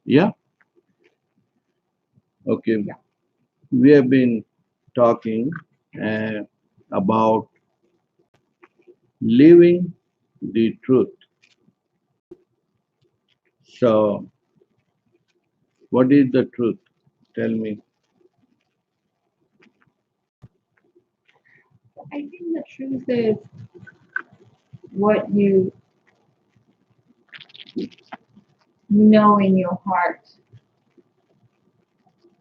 Yeah, okay. Yeah. We have been talking uh, about living the truth. So, what is the truth? Tell me. I think the truth is what you know in your heart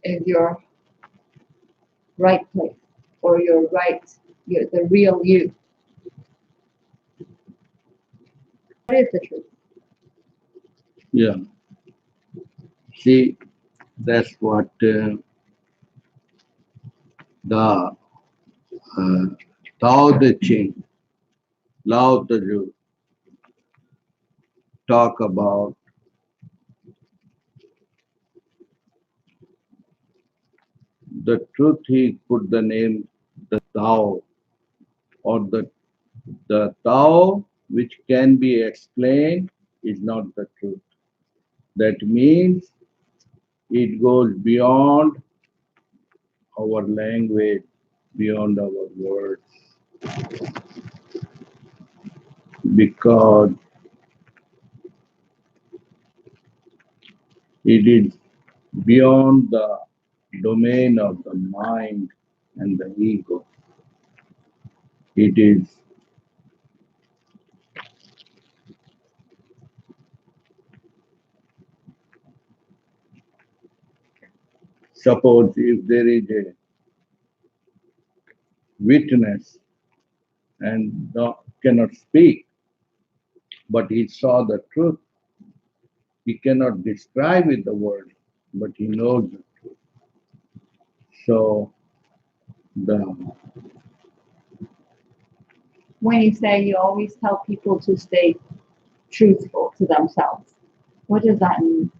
is your right place or your right, the real you. What is the truth? Yeah, see, that's what the uh, Tao Te Ching, Lao Tzu talk about. The truth, he put the name the Tao, or the Tao which can be explained is not the truth. That means it goes beyond our language, beyond our words, because it is beyond the domain of the mind and the ego. It is, suppose if there is a witness and cannot speak, but he saw the truth. He cannot describe with the word, but he knows the truth. So the When you say you always tell people to stay truthful to themselves, what does that mean?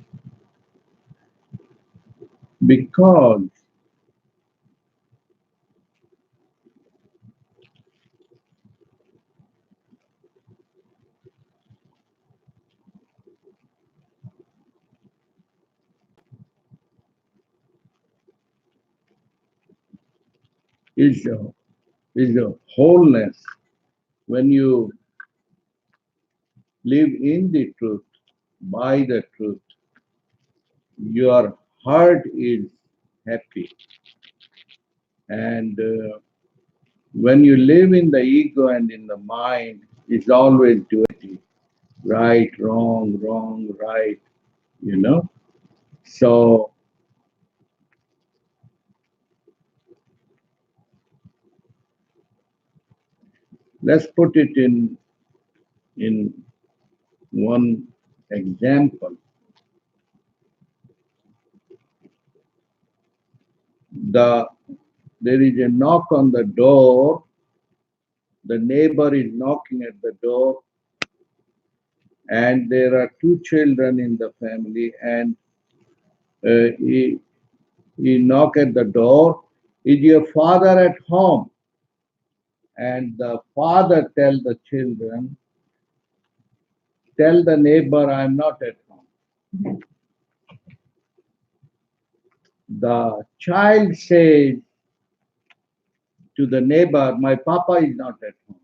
because is a is a wholeness. When you live in the truth, by the truth, your heart is happy. And when you live in the ego and in the mind, it's always duality, right, wrong, wrong, right, you know. So let's put it in one example. The There is a knock on the door. The neighbor is knocking at the door, and there are two children in the family. And he knock at the door. Is your father at home? And the father tell the children, tell the neighbor I'm not at home. The child says to the neighbor, my papa is not at home.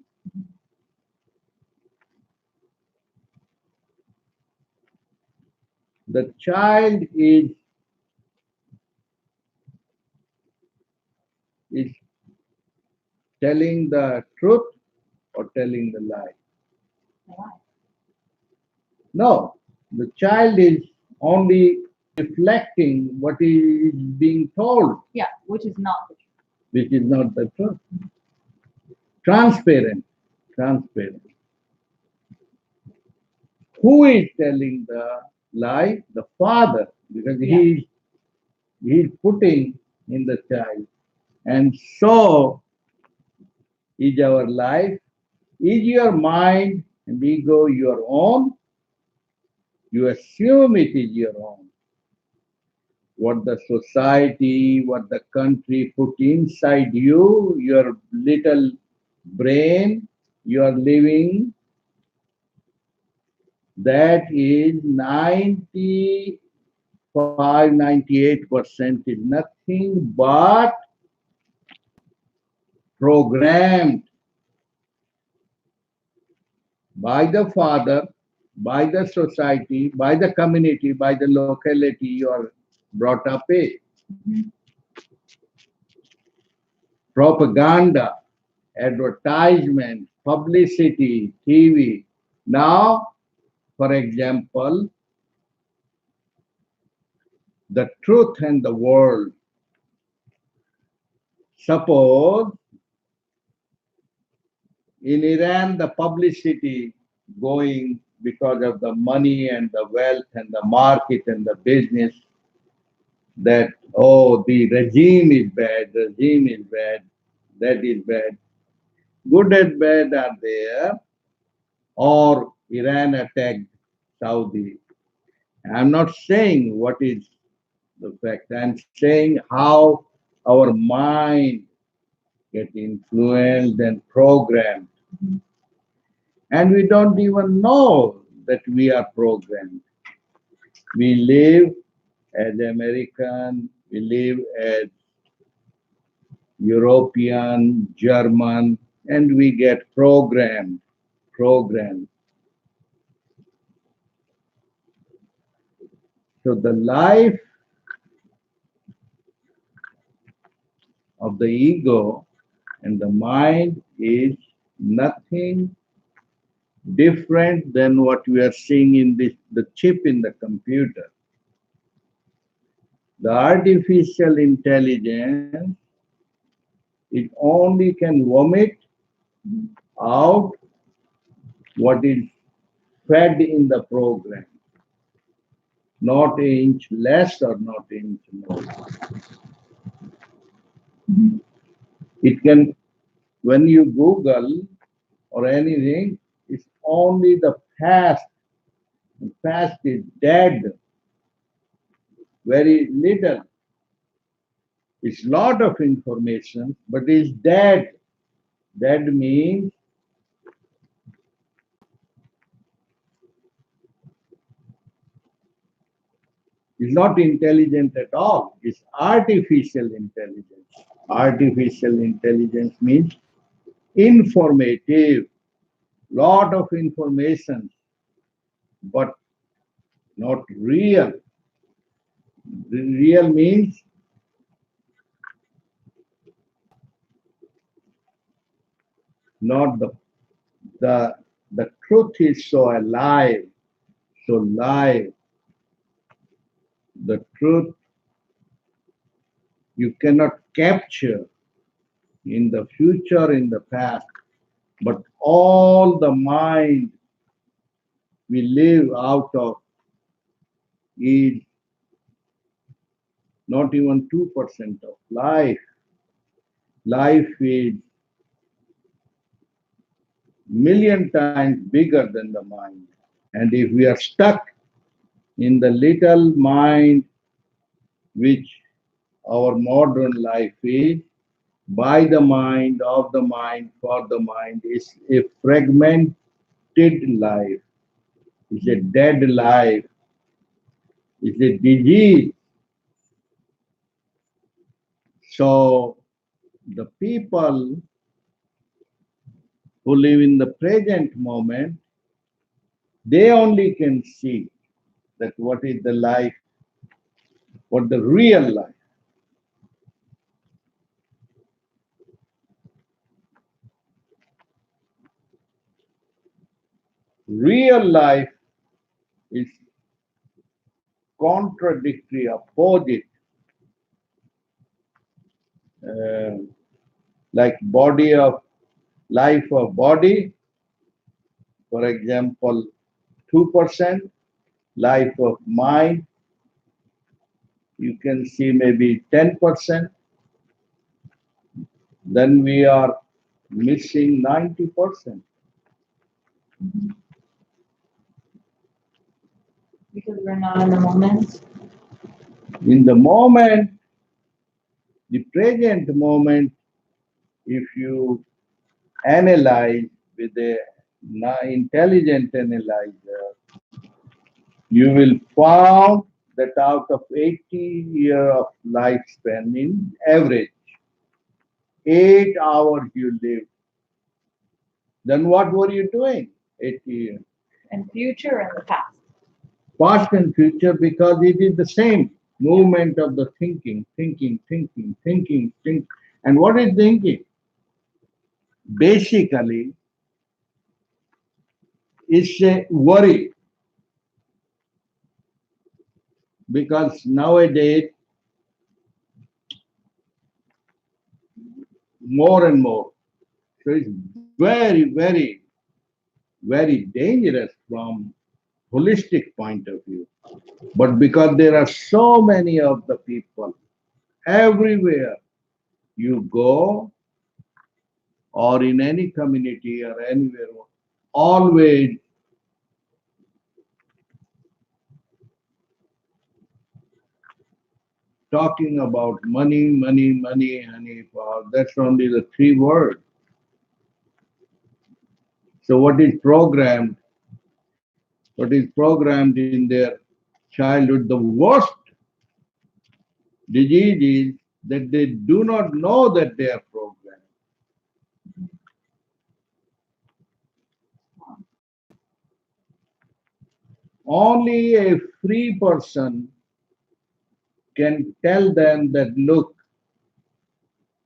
The child is telling the truth or telling the lie. Why? No, the child is only reflecting what is being told, Yeah, which is not the truth. which is not the truth. Transparent, transparent. Who is telling the lie? The father, because Yeah. he's putting in the child. And so is our life. Is your mind and ego your own? You assume it is your own. What the society, what the country put inside you, your little brain, you are living, that is 99% 598% is nothing but programmed by the father, by the society, by the community, by the locality you are brought up in. Mhm. Propaganda, advertisement, publicity, TV. Now, for example, the truth and the world. Suppose in Iran, the publicity going because of the money and the wealth and the market and the business that, oh, the regime is bad, that is bad. Good and bad are there, or Iran attacked Saudi. I'm not saying what is the fact. I'm saying how our mind get influenced and programmed. And we don't even know that we are programmed. We live as American, we live as European, German, and we get programmed. So the life of the ego and the mind is nothing different than what we are seeing in the chip in the computer. The artificial intelligence, it only can vomit out what is fed in the program, not an inch less or not an inch more. Mhm. It can, when you Google or anything, it's only the past. The past is dead, very little. It's lot of information, but it's dead. Dead means it's not intelligent at all. It's artificial intelligence. Artificial intelligence means informative, lot of information, but not real. The real means not the the truth is so alive, so live. The truth you cannot capture in the future, in the past, but all the mind we live out of is not even 2% of life. Life is million times bigger than the mind. And if we are stuck in the little mind, which our modern life is, by the mind, of the mind, for the mind, is a fragmented life, is a dead life, is a disease. So the people who live in the present moment, they only can see that what is the life, what the real life. Real life is contradictory, opposite, uh, like body of life of body, for example, 2%, life of mind, you can see maybe 10%, then we are missing 90%. Because we're not in the moment. In the moment, the present moment, if you analyze with a intelligent analyzer, you will find that out of 80 year of lifespan, in average, 8 hours you live, then what were you doing 80 years? And future and the past. Past and future, because it is the same movement of the thinking, thinking, thinking, thinking, think. And what is thinking? Basically, it's a worry, because nowadays, more and more, so it's very, very, very dangerous from holistic point of view. But because there are so many of the people everywhere you go, or in any community or anywhere, always talking about money, money, money, honey, power. That's only the three words. So what is programmed in their childhood, the worst disease is that they do not know that they are programmed. Only a free person can tell them that, look,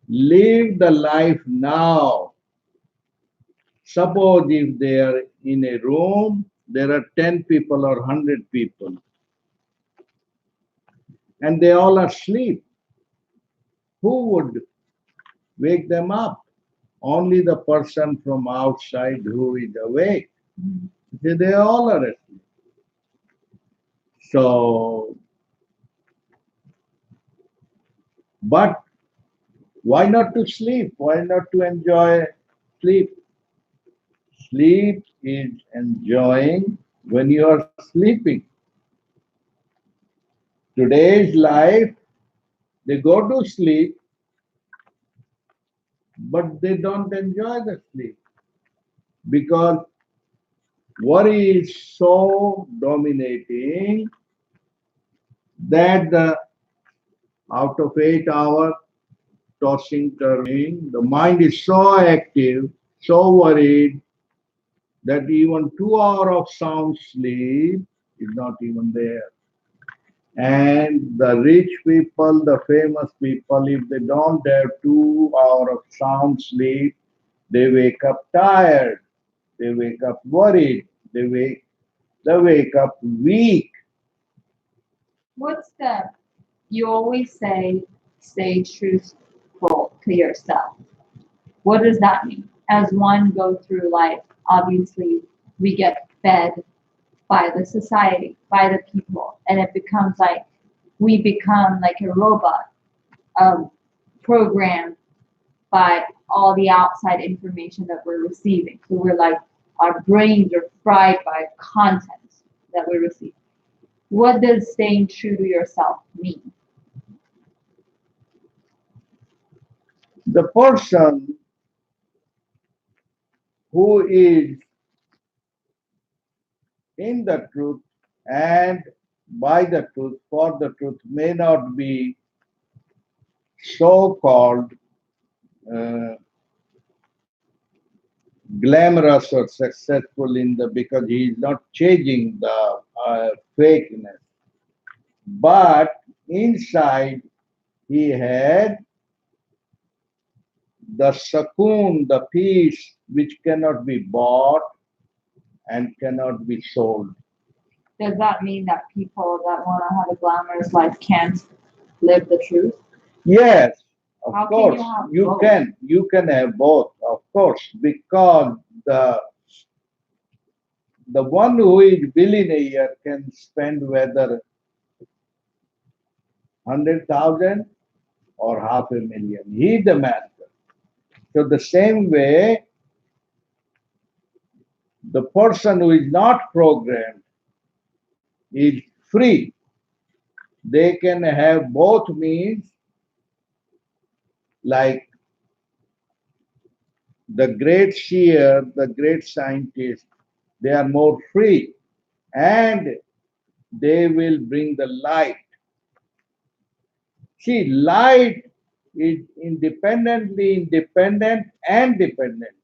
live the life now. Suppose if they are in a room, there are 10 people or 100 people, and they all are asleep. Who would wake them up? Only the person from outside who is awake. They all are asleep. So, but why not to sleep? Why not to enjoy sleep? Sleep is enjoying when you are sleeping. Today's life, they go to sleep, but they don't enjoy the sleep because worry is so dominating that out of 8 hours tossing, turning, the mind is so active, so worried that even 2 hours of sound sleep is not even there. And the rich people, the famous people, if they don't have 2 hours of sound sleep, they wake up tired, they wake up worried, they wake up weak. What's the, you always say, stay truthful to yourself. What does that mean? As one goes through life, obviously we get fed by the society, by the people, and it becomes like we become like a robot, programmed by all the outside information that we're receiving. So we're like, our brains are fried by content that we receive. What does staying true to yourself mean? The person who is in the truth and by the truth, for the truth, may not be so called uh, glamorous or successful in the, because he is not changing the fakeness, but inside he had the sakoon, the peace which cannot be bought and cannot be sold. Does that mean that people that want to have a glamorous life can't live the truth? Yes, of How can course, you have you both? can. You can have both, of course, because the one who is billionaire can spend whether 100,000 or half a million. He the master. So the same way, the person who is not programmed is free. They can have both means, like the great seer, the great scientist, they are more free. And they will bring the light. See, light is independent and dependent.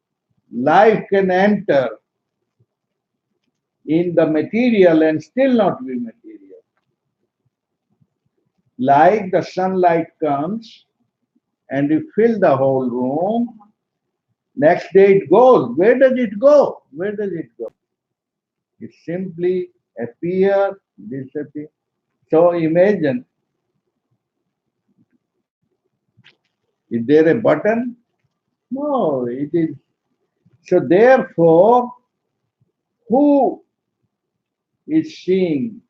Life can enter in the material and still not be material. Like the sunlight comes and you fill the whole room, next day it goes. Where does it go? Where does it go? It simply appear, disappear. So imagine, is there a button? No, it is. So therefore, who is seeing?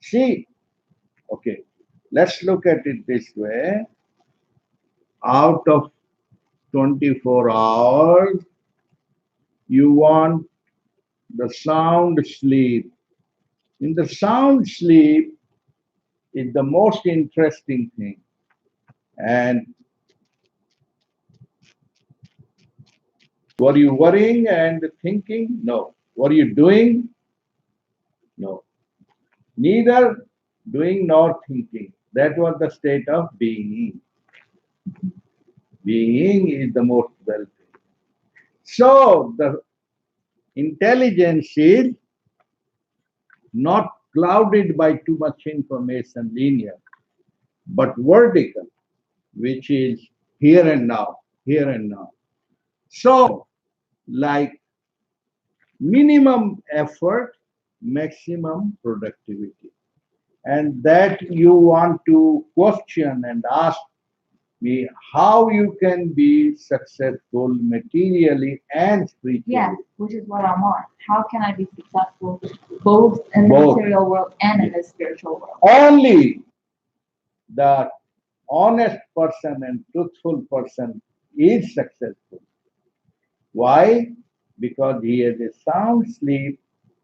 See, okay, let's look at it this way. Out of 24 hours, you want the sound sleep. In the sound sleep is the most interesting thing. And were you worrying and thinking? No. Were you doing? No. Neither doing nor thinking. That was the state of being. Being is the most wealthy. So the intelligence is not clouded by too much information linear, but vertical, which is here and now, here and now. So, like minimum effort, maximum productivity. And that you want to question and ask me how you can be successful materially and spiritually. Yes, which is what I want. How can I be successful both in the Both. material world and in the spiritual world? Only the honest person and truthful person is successful. Why? Because he has a sound sleep,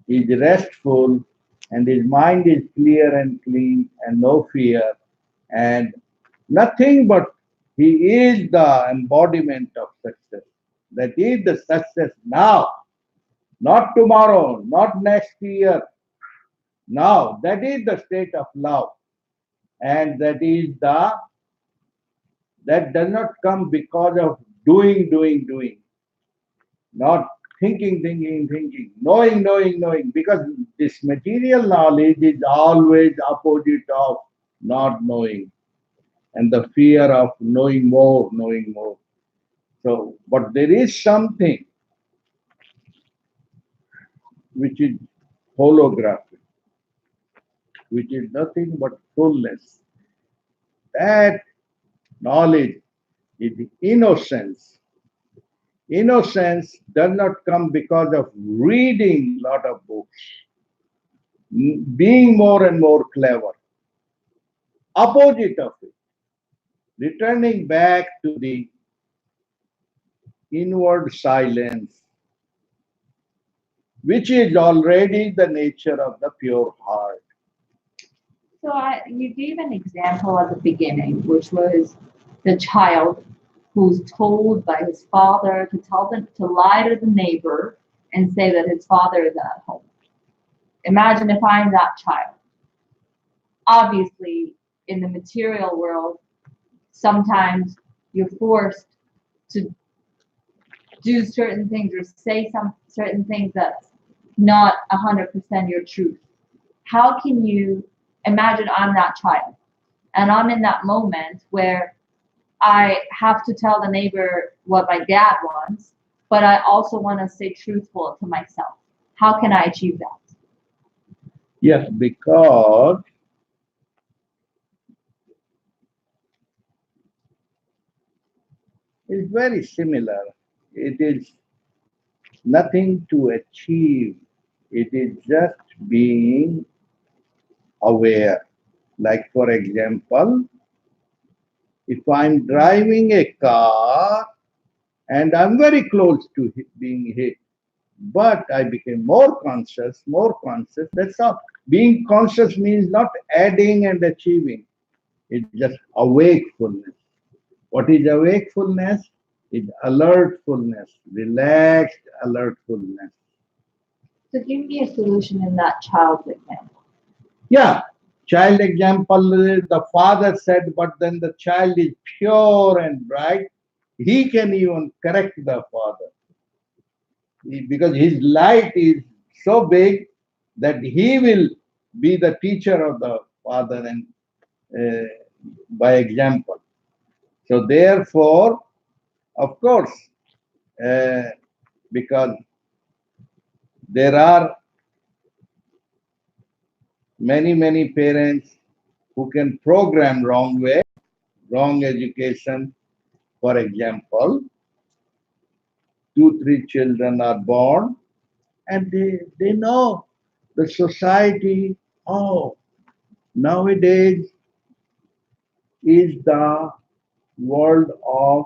he is restful, and his mind is clear and clean, and no fear, and nothing but he is the embodiment of success. That is the success now, not tomorrow, not next year. Now, that is the state of love, and that does not come because of doing. Not thinking, knowing, because this material knowledge is always opposite of not knowing and the fear of knowing more. So, but there is something which is holographic, which is nothing but fullness. That knowledge is innocence. Innocence does not come because of reading lot of books, being more and more clever. Opposite of it, returning back to the inward silence, which is already the nature of the pure heart. You gave an example at the beginning, which was the child who's told by his father to tell them to lie to the neighbor and say that his father is at home. Imagine if I'm that child. Obviously, in the material world, sometimes you're forced to do certain things or say some certain things that's not 100% your truth. How can you imagine I'm that child and I'm in that moment where I have to tell the neighbor what my dad wants, but I also want to stay truthful to myself? How can I achieve that? Yes, because it's very similar. It is nothing to achieve. It is just being aware. Like, for example, if I'm driving a car and I'm very close to being hit, but I became more conscious, that's all. Being conscious means not adding and achieving, it's just awakefulness. What is awakefulness? It's alertfulness, relaxed alertfulness. So give me a solution in that child's example. Yeah, child example, the father said, but then the child is pure and bright. He can even correct the father. Because his light is so big that he will be the teacher of the father and uh, by example. So therefore, of course, uh, because there are many parents who can program wrong way, wrong education. For example, two, three children are born and they know the society, oh, nowadays is the world of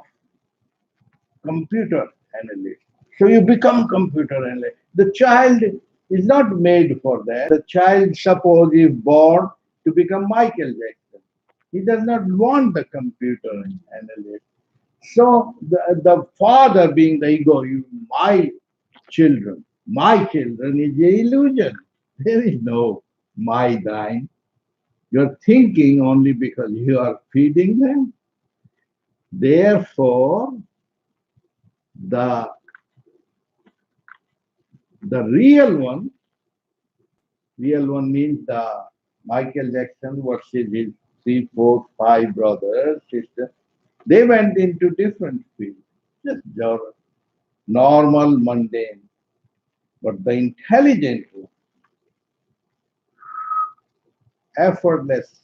computer analyst. So you become computer analyst. The child is not made for that. The child, suppose, is born to become Michael Jackson. He does not want the computer analyst. So the father being the ego, you, my children is a illusion. There is no my thine. You're thinking only because you are feeding them. Therefore, the the real one means the Michael Jackson versus his three, four, five brothers, sisters. They went into different fields, just normal, mundane. But the intelligent one, effortless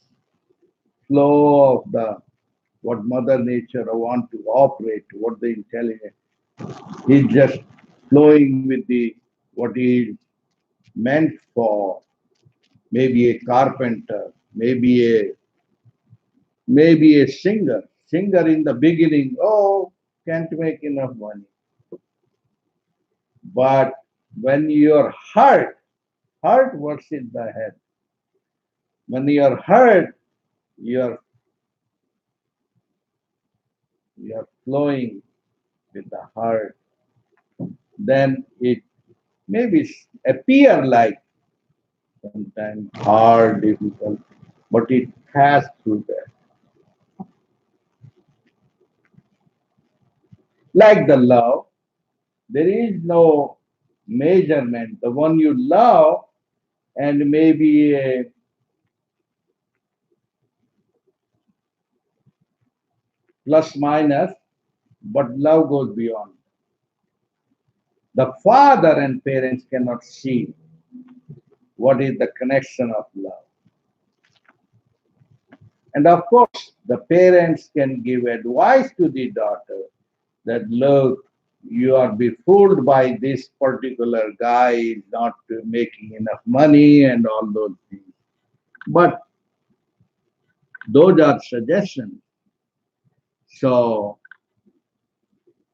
flow of the what Mother Nature want to operate, what the intelligent is just flowing with the what is meant for maybe a carpenter, maybe a singer. Singer in the beginning, oh, can't make enough money. But when your heart works in the head. When you're hurt, you're you're flowing with the heart. Then it maybe appear like sometimes hard, difficult, but it has through that. Like the love, there is no measurement. The one you love and maybe a plus minus, but love goes beyond. The father and parents cannot see what is the connection of love. And of course, the parents can give advice to the daughter that look, you are befooled by this particular guy, is not making enough money and all those things. But those are suggestions. So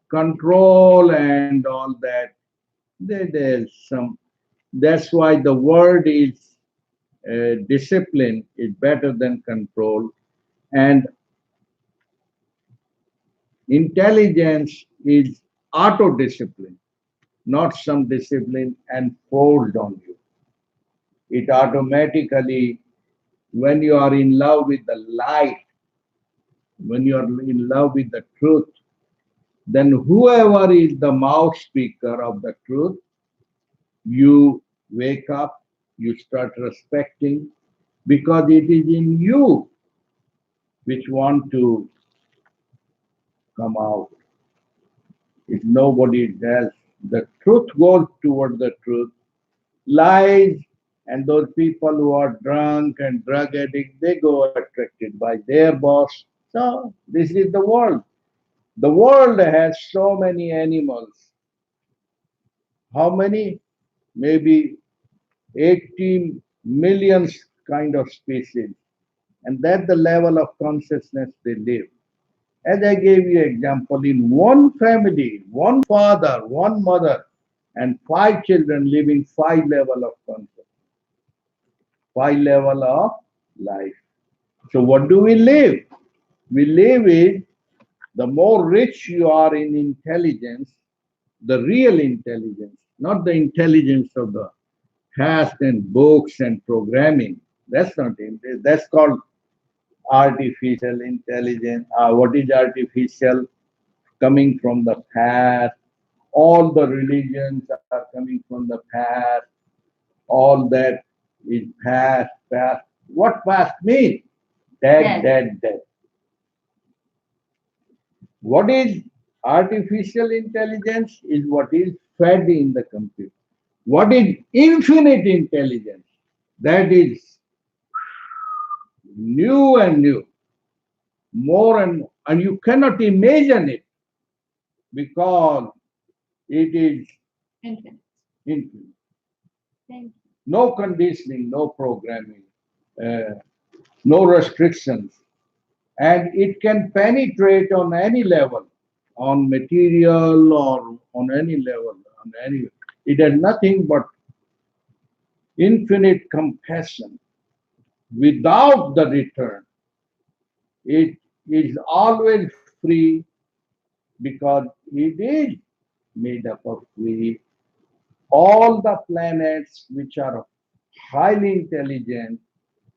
control and all that, there's some. That's why the word is discipline is better than control, and intelligence is auto discipline, not some discipline enforced on you. It automatically, when you are in love with the light, when you are in love with the truth, then whoever is the mouth speaker of the truth, you wake up, you start respecting, because it is in you which want to come out. It's nobody else. The truth goes toward the truth. Lies and those people who are drunk and drug addicts, they go attracted by their boss. So this is the world. The world has so many animals. How many? Maybe 18 million kind of species. And that's the level of consciousness they live. As I gave you example, in one family, one father, one mother, and five children living five level of consciousness, five level of life. So what do we live? We live is The more rich you are in intelligence, the real intelligence, not the intelligence of the past and books and programming. That's not it. That's called artificial intelligence. What is artificial? Coming from the past. All the religions are coming from the past. All that is past, past. What past means? Dead, Dead. dead, dead. What is artificial intelligence is what is fed in the computer. What is infinite intelligence? That is new and new, more and you cannot imagine it because it is Infinite. infinite. Thank you. No conditioning, no programming, uh, no restrictions, and it can penetrate on any level, on material or on any level, on any. It has nothing but infinite compassion without the return. It is always free because it is made up of free. All the planets which are highly intelligent,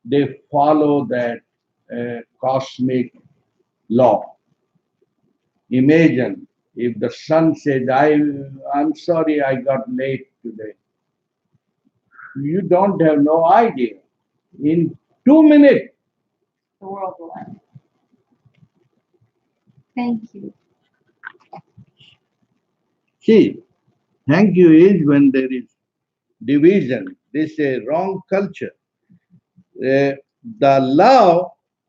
they follow that cosmic law. Imagine if the sun said, I'm sorry I got late today. You don't have no idea. In 2 minutes, The world will end. Thank you. see, thank you is when there is division. This is a wrong culture. The love